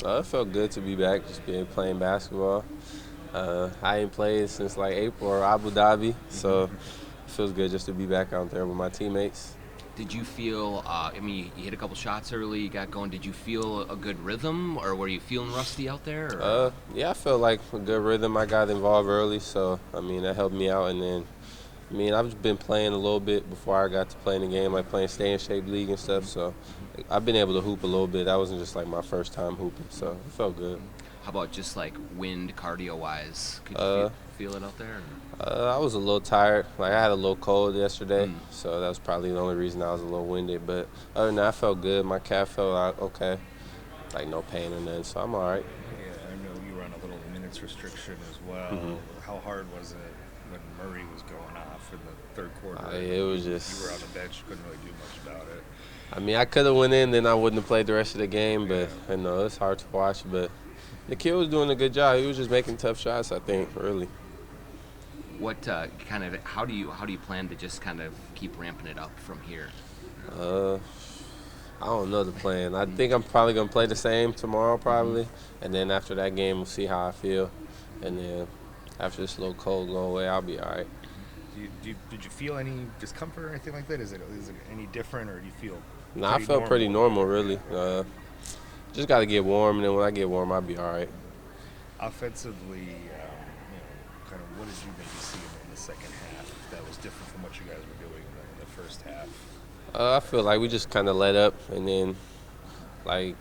It felt good to be back, just playing basketball. I ain't played since like April or Abu Dhabi, so it feels good just to be back out there with my teammates. Did you feel? I mean, you hit a couple shots early, you got going. Did you feel a good rhythm, or were you feeling rusty out there? Or Yeah, I felt like a good rhythm. I got involved early, so I mean that helped me out. And then, I mean, I've been playing a little bit before I got to playing the game, like playing Stay in Shape League and stuff. So I've been able to hoop a little bit. That wasn't just like my first time hooping, so it felt good. how about just like wind, cardio wise? Could you Uh, feel it out there? I was a little tired. Like I had a little cold yesterday, Mm. so that was probably the only reason I was a little winded. But other than that, I felt good. My calf felt out okay, like no pain or nothing. So I'm all right. Yeah, I know you were on a little minutes restriction as well. Mm-hmm. How hard was it when Murray was going off in the third quarter? It was You were on just. the bench, couldn't really do much about it. I mean, I could have went in, then I wouldn't have played the rest of the game. But Yeah. I know it's hard to watch. But the kid was doing a good job. He was just making tough shots. I think early. What kind of? How do you plan to just kind of keep ramping it up from here? Uh, I don't know the plan. I think I'm probably gonna play the same tomorrow, probably, and then after that game, we'll see how I feel, and then after this little cold go away, I'll be all right. Did you feel any discomfort or anything like that? Is it any different, or do you feel No, I pretty felt pretty normal, really. Yeah. Just got to get warm, and then when I get warm, I'll be all right. Offensively, kind of what did you maybe see in the second half that was different from what you guys were doing in the first half? I feel like we just kind of let up, and then like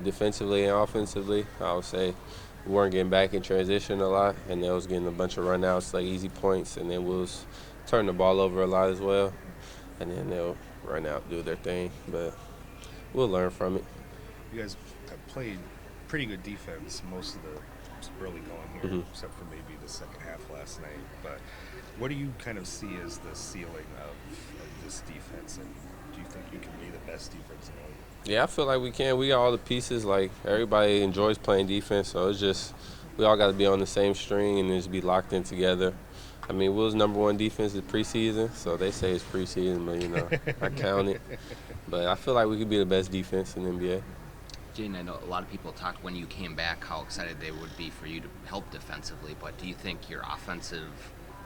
defensively and offensively, I would say we weren't getting back in transition a lot, and they was getting a bunch of runouts, like easy points, and then we was turning the ball over a lot as well, and then they'll run out, do their thing, but we'll learn from it. You guys have played pretty good defense most of the early going here, except for maybe the second half last night. But what do you kind of see as the ceiling of this defense, and do you think you can be the best defense in the league? Yeah, I feel like we can. We got all the pieces. Like everybody enjoys playing defense, so it's just we all got to be on the same string and just be locked in together. I mean, Will's #1 defense is preseason, so they say it's preseason, but I count it. But I feel like we could be the best defense in the NBA. Jaden, I know a lot of people talked when you came back how excited they would be for you to help defensively, but do you think your offensive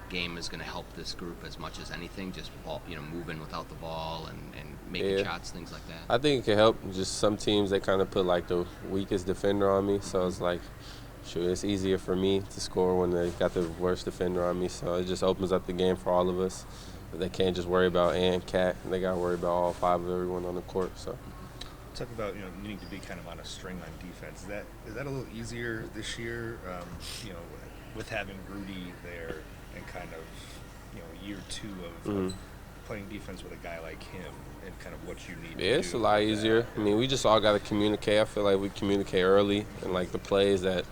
game is going to help this group as much as anything? Just ball, moving without the ball and making Yeah. shots, things like that. I think it can help. Just some teams they kind of put like the weakest defender on me, so it's like, shoot, it's easier for me to score when they got the worst defender on me. So it just opens up the game for all of us. They can't just worry about and Cat. They got to worry about all five of everyone on the court. So. Talk about needing to be kind of on a string on defense. Is that a little easier this year? With having Rudy there and kind of year two of playing defense with a guy like him and kind of what you need. Yeah, to it's do a lot with easier. that. I mean, we just all got to communicate. I feel like we communicate early, and like the plays that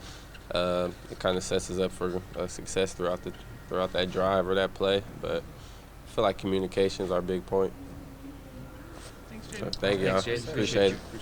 it kind of sets us up for success throughout that drive or that play. But I feel like communication is our big point. Thanks, So Jaden. thank y'all. Thanks, Jaden. Appreciate it.